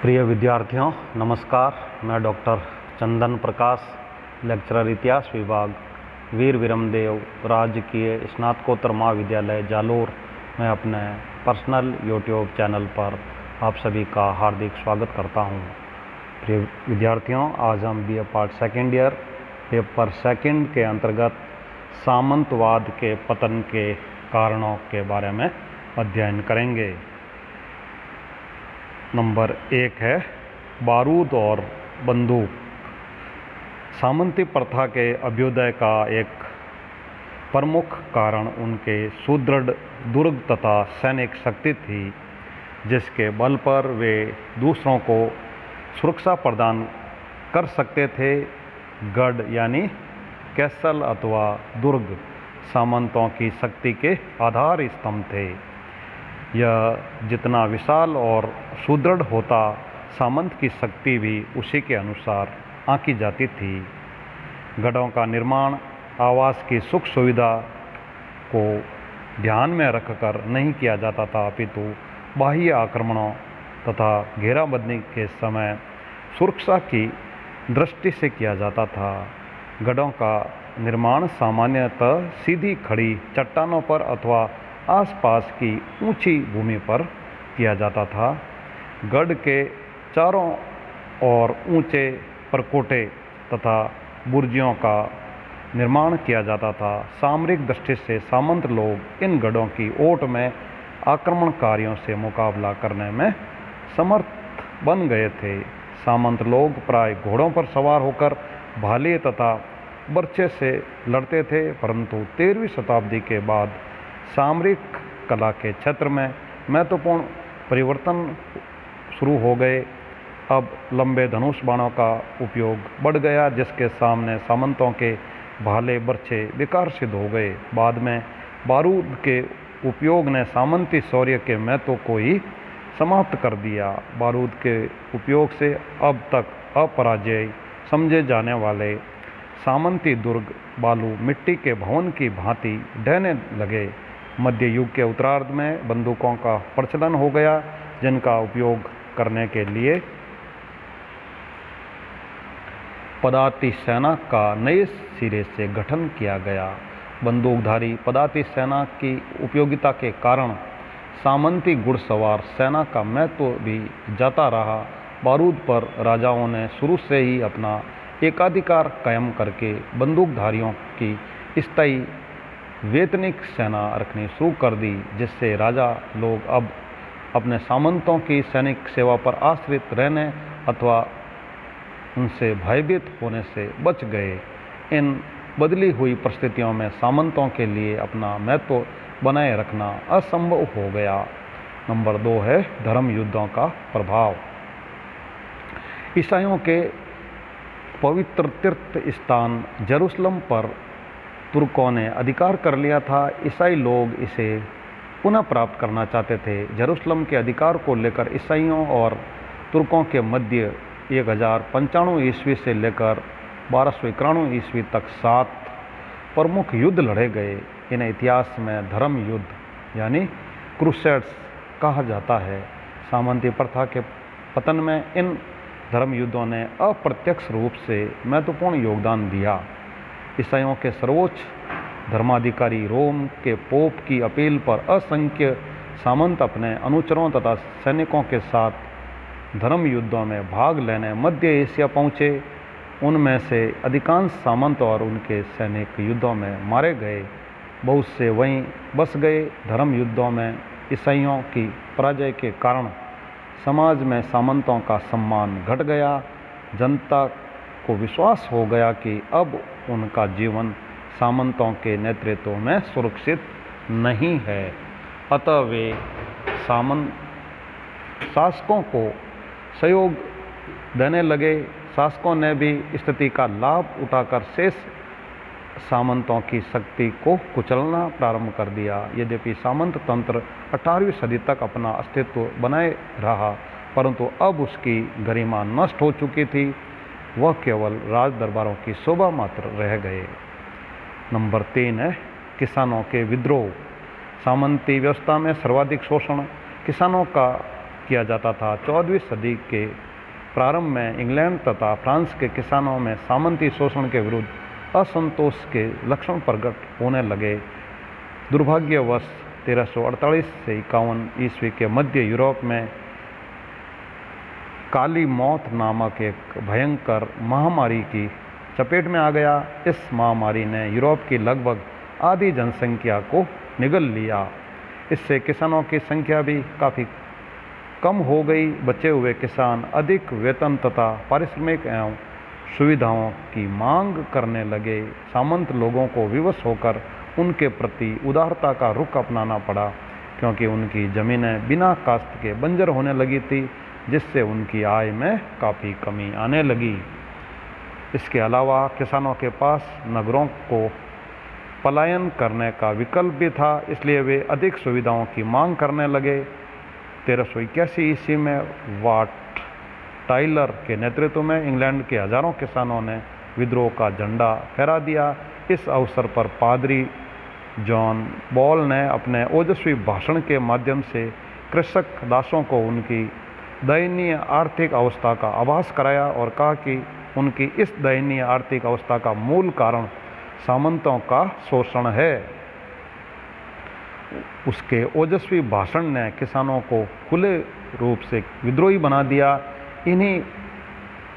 प्रिय विद्यार्थियों नमस्कार। मैं डॉक्टर चंदन प्रकाश, लेक्चरर इतिहास विभाग, वीर विरमदेव राजकीय स्नातकोत्तर महाविद्यालय जालोर में अपने पर्सनल यूट्यूब चैनल पर आप सभी का हार्दिक स्वागत करता हूं। प्रिय विद्यार्थियों, आज हम BA part second year paper second के अंतर्गत सामंतवाद के पतन के कारणों के बारे में अध्ययन करेंगे। नंबर 1 है बारूद और बंदूक। सामंती प्रथा के अभ्युदय का एक प्रमुख कारण उनके सुदृढ़ दुर्ग तथा सैनिक शक्ति थी, जिसके बल पर वे दूसरों को सुरक्षा प्रदान कर सकते थे। गढ़ यानी कैसल अथवा दुर्ग सामंतों की शक्ति के आधार स्तंभ थे। यह जितना विशाल और सुदृढ़ होता, सामंत की शक्ति भी उसी के अनुसार आंकी जाती थी। गढ़ों का निर्माण आवास की सुख सुविधा को ध्यान में रखकर नहीं किया जाता था, अपितु बाह्य आक्रमणों तथा घेराबंदी के समय सुरक्षा की दृष्टि से किया जाता था। गढ़ों का निर्माण सामान्यतः सीधी खड़ी चट्टानों पर अथवा आसपास की ऊंची भूमि पर किया जाता था। गढ़ के चारों ओर ऊंचे परकोटे तथा बुर्जियों का निर्माण किया जाता था। सामरिक दृष्टि से सामंत लोग इन गढ़ों की ओट में आक्रमणकारियों से मुकाबला करने में समर्थ बन गए थे। सामंत लोग प्राय घोड़ों पर सवार होकर भाले तथा बर्छे से लड़ते थे, परंतु 13वीं शताब्दी के बाद सामरिक कला के क्षेत्र में महत्वपूर्ण परिवर्तन शुरू हो गए। अब लंबे धनुष बाणों का उपयोग बढ़ गया, जिसके सामने सामंतों के भाले बर्छे बेकार सिद्ध हो गए। बाद में बारूद के उपयोग ने सामंती शौर्य के महत्व को ही समाप्त कर दिया। बारूद के उपयोग से अब तक अपराजय समझे जाने वाले सामंती दुर्ग बालू मिट्टी के भवन की भांति ढहने लगे। मध्य युग के उत्तरार्ध में बंदूकों का प्रचलन हो गया, जिनका उपयोग करने के लिए पदाती सेना का नए सिरे से गठन किया गया। बंदूकधारी पदाती सेना की उपयोगिता के कारण सामंती घुड़सवार सेना का महत्व भी जाता रहा। बारूद पर राजाओं ने शुरू से ही अपना एकाधिकार कायम करके बंदूकधारियों की स्थायी वेतनिक सेना रखनी शुरू कर दी, जिससे राजा लोग अब अपने सामंतों की सैनिक सेवा पर आश्रित रहने अथवा उनसे भयभीत होने से बच गए। इन बदली हुई परिस्थितियों में सामंतों के लिए अपना महत्व बनाए रखना असंभव हो गया। नंबर 2 है धर्म युद्धों का प्रभाव। ईसाइयों के पवित्र तीर्थ स्थान जेरूसलम पर तुर्कों ने अधिकार कर लिया था। ईसाई लोग इसे पुनः प्राप्त करना चाहते थे। जेरूसलम के अधिकार को लेकर ईसाइयों और तुर्कों के मध्य 1095 ईस्वी से लेकर 1291 ईस्वी तक 7 प्रमुख युद्ध लड़े गए। इन्हें इतिहास में धर्म युद्ध यानी क्रूसेड्स कहा जाता है। सामंती प्रथा के पतन में इन धर्म युद्धों ने अप्रत्यक्ष रूप से महत्वपूर्ण योगदान दिया। ईसाइयों के सर्वोच्च धर्माधिकारी रोम के पोप की अपील पर असंख्य सामंत अपने अनुचरों तथा सैनिकों के साथ धर्म युद्धों में भाग लेने मध्य एशिया पहुँचे। उनमें से अधिकांश सामंत और उनके सैनिक युद्धों में मारे गए, बहुत से वहीं बस गए। धर्म युद्धों में ईसाइयों की पराजय के कारण समाज में सामंतों का सम्मान घट गया। जनता को विश्वास हो गया कि अब उनका जीवन सामंतों के नेतृत्व में सुरक्षित नहीं है, अतः वे शासकों को सहयोग देने लगे। शासकों ने भी स्थिति का लाभ उठाकर शेष सामंतों की शक्ति को कुचलना प्रारंभ कर दिया। यद्यपि सामंत तंत्र 18वीं सदी तक अपना अस्तित्व बनाए रहा, परंतु अब उसकी गरिमा नष्ट हो चुकी थी। वह केवल राज दरबारों की शोभा मात्र रह गए। नंबर 3 है किसानों के विद्रोह। सामंती व्यवस्था में सर्वाधिक शोषण किसानों का किया जाता था। 14वीं सदी के प्रारंभ में इंग्लैंड तथा फ्रांस के किसानों में सामंती शोषण के विरुद्ध असंतोष के लक्षण प्रकट होने लगे। दुर्भाग्यवश 1348 से 51 ईस्वी के मध्य यूरोप में काली मौत नामक एक भयंकर महामारी की चपेट में आ गया। इस महामारी ने यूरोप की लगभग आधी जनसंख्या को निगल लिया। इससे किसानों की संख्या भी काफ़ी कम हो गई। बचे हुए किसान अधिक वेतन तथा पारिश्रमिक एवं सुविधाओं की मांग करने लगे। सामंत लोगों को विवश होकर उनके प्रति उदारता का रुख अपनाना पड़ा, क्योंकि उनकी ज़मीनें बिना काश्त के बंजर होने लगी थी, जिससे उनकी आय में काफ़ी कमी आने लगी। इसके अलावा किसानों के पास नगरों को पलायन करने का विकल्प भी था, इसलिए वे अधिक सुविधाओं की मांग करने लगे। 1381 ईस्वी में वाट टाइलर के नेतृत्व में इंग्लैंड के हजारों किसानों ने विद्रोह का झंडा फहरा दिया। इस अवसर पर पादरी जॉन बॉल ने अपने ओजस्वी भाषण के माध्यम से कृषक दासों को उनकी दयनीय आर्थिक अवस्था का आभास कराया और कहा कि उनकी इस दयनीय आर्थिक अवस्था का मूल कारण सामंतों का शोषण है। उसके ओजस्वी भाषण ने किसानों को खुले रूप से विद्रोही बना दिया। इन्हीं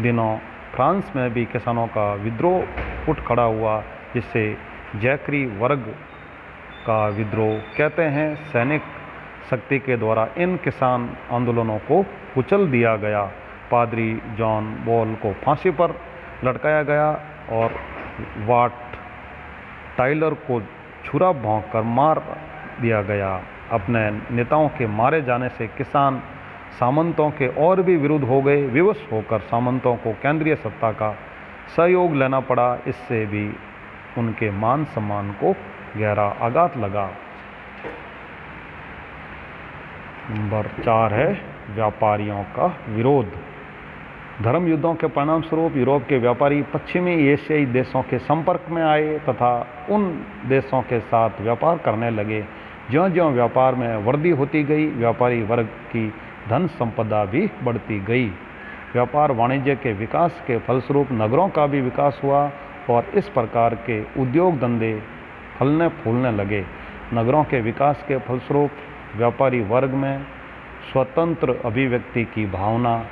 दिनों फ्रांस में भी किसानों का विद्रोह उठ खड़ा हुआ, जिसे जैकरी वर्ग का विद्रोह कहते हैं। सैनिक शक्ति के द्वारा इन किसान आंदोलनों को कुचल दिया गया। पादरी जॉन बॉल को फांसी पर लटकाया गया और वाट टाइलर को छुरा भोंककर मार दिया गया। अपने नेताओं के मारे जाने से किसान सामंतों के और भी विरुद्ध हो गए। विवश होकर सामंतों को केंद्रीय सत्ता का सहयोग लेना पड़ा। इससे भी उनके मान सम्मान को गहरा आघात लगा। नंबर 4 है व्यापारियों का विरोध। धर्म युद्धों के परिणाम स्वरूप यूरोप के व्यापारी पश्चिमी एशियाई देशों के संपर्क में आए तथा उन देशों के साथ व्यापार करने लगे। ज्यों-ज्यों व्यापार में वृद्धि होती गई, व्यापारी वर्ग की धन संपदा भी बढ़ती गई। व्यापार वाणिज्य के विकास के फलस्वरूप नगरों का भी विकास हुआ और इस प्रकार के उद्योग धंधे फलने फूलने लगे। नगरों के विकास के फलस्वरूप व्यापारी वर्ग में स्वतंत्र अभिव्यक्ति की भावना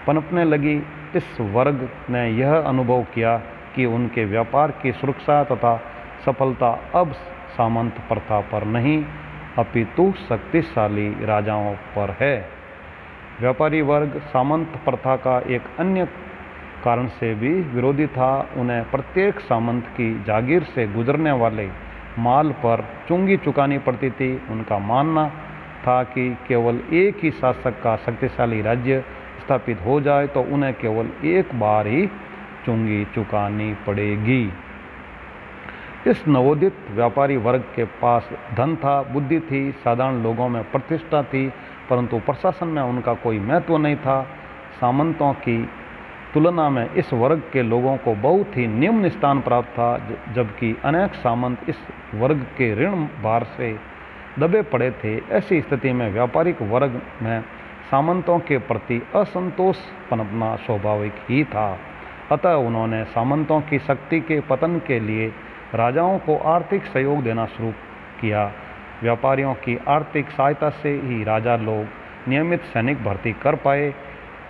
पनपने लगी। इस वर्ग ने यह अनुभव किया कि उनके व्यापार की सुरक्षा तथा सफलता अब सामंत प्रथा पर नहीं, अपितु शक्तिशाली राजाओं पर है। व्यापारी वर्ग सामंत प्रथा का एक अन्य कारण से भी विरोधी था। उन्हें प्रत्येक सामंत की जागीर से गुजरने वाले माल पर चुंगी चुकानी पड़ती थी। उनका मानना था कि केवल एक ही शासक का शक्तिशाली राज्य स्थापित हो जाए तो उन्हें केवल एक बार ही चुंगी चुकानी पड़ेगी। इस नवोदित व्यापारी वर्ग के पास धन था, बुद्धि थी, साधारण लोगों में प्रतिष्ठा थी, परंतु प्रशासन में उनका कोई महत्व नहीं था। सामंतों की तुलना में इस वर्ग के लोगों को बहुत ही निम्न स्थान प्राप्त था, जबकि अनेक सामंत इस वर्ग के ऋण भार से दबे पड़े थे। ऐसी स्थिति में व्यापारिक वर्ग में सामंतों के प्रति असंतोष पनपना स्वाभाविक ही था। अतः उन्होंने सामंतों की शक्ति के पतन के लिए राजाओं को आर्थिक सहयोग देना शुरू किया। व्यापारियों की आर्थिक सहायता से ही राजा लोग नियमित सैनिक भर्ती कर पाए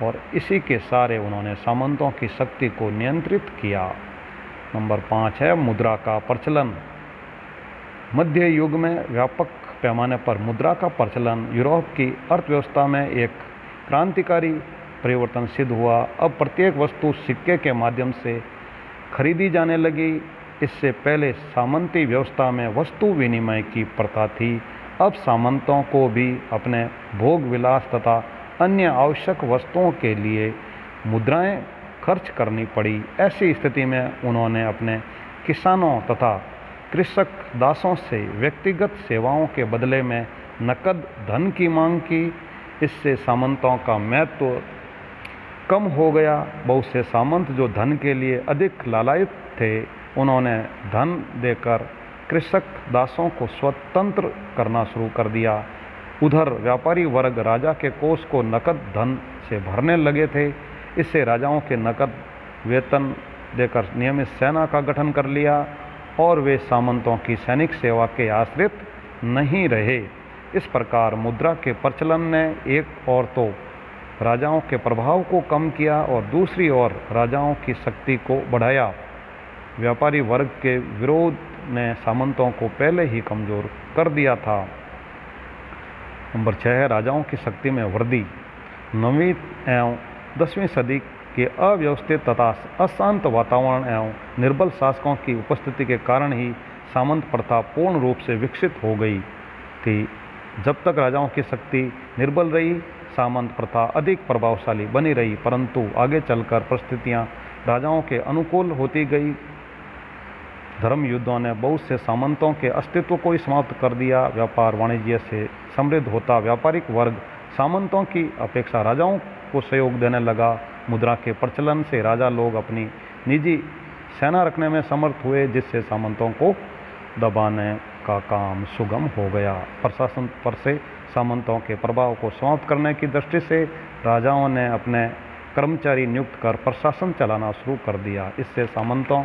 और इसी के सहारे उन्होंने सामंतों की शक्ति को नियंत्रित किया। नंबर 5 है मुद्रा का प्रचलन। मध्य युग में व्यापक पैमाने पर मुद्रा का प्रचलन यूरोप की अर्थव्यवस्था में एक क्रांतिकारी परिवर्तन सिद्ध हुआ। अब प्रत्येक वस्तु सिक्के के माध्यम से खरीदी जाने लगी। इससे पहले सामंती व्यवस्था में वस्तु विनिमय की प्रथा थी। अब सामंतों को भी अपने भोग विलास तथा अन्य आवश्यक वस्तुओं के लिए मुद्राएं खर्च करनी पड़ी। ऐसी स्थिति में उन्होंने अपने किसानों तथा कृषक दासों से व्यक्तिगत सेवाओं के बदले में नकद धन की मांग की। इससे सामंतों का महत्व कम हो गया। बहुत से सामंत जो धन के लिए अधिक लालायित थे, उन्होंने धन देकर कृषक दासों को स्वतंत्र करना शुरू कर दिया। उधर व्यापारी वर्ग राजा के कोष को नकद धन से भरने लगे थे। इससे राजाओं के नकद वेतन देकर नियमित सेना का गठन कर लिया और वे सामंतों की सैनिक सेवा के आश्रित नहीं रहे। इस प्रकार मुद्रा के प्रचलन ने एक ओर तो राजाओं के प्रभाव को कम किया और दूसरी ओर राजाओं की शक्ति को बढ़ाया। व्यापारी वर्ग के विरोध ने सामंतों को पहले ही कमजोर कर दिया था। नंबर 6 है राजाओं की शक्ति में वृद्धि। 9वीं एवं 10वीं सदी के अव्यवस्थित तथा अशांत वातावरण एवं निर्बल शासकों की उपस्थिति के कारण ही सामंत प्रथा पूर्ण रूप से विकसित हो गई थी। जब तक राजाओं की शक्ति निर्बल रही, सामंत प्रथा अधिक प्रभावशाली बनी रही, परंतु आगे चलकर परिस्थितियां राजाओं के अनुकूल होती गई। धर्म युद्धों ने बहुत से सामंतों के अस्तित्व को ही समाप्त कर दिया। व्यापार वाणिज्य से समृद्ध होता व्यापारिक वर्ग सामंतों की अपेक्षा राजाओं को सहयोग देने लगा। मुद्रा के प्रचलन से राजा लोग अपनी निजी सेना रखने में समर्थ हुए, जिससे सामंतों को दबाने का काम सुगम हो गया। प्रशासन पर से सामंतों के प्रभाव को समाप्त करने की दृष्टि से राजाओं ने अपने कर्मचारी नियुक्त कर प्रशासन चलाना शुरू कर दिया। इससे सामंतों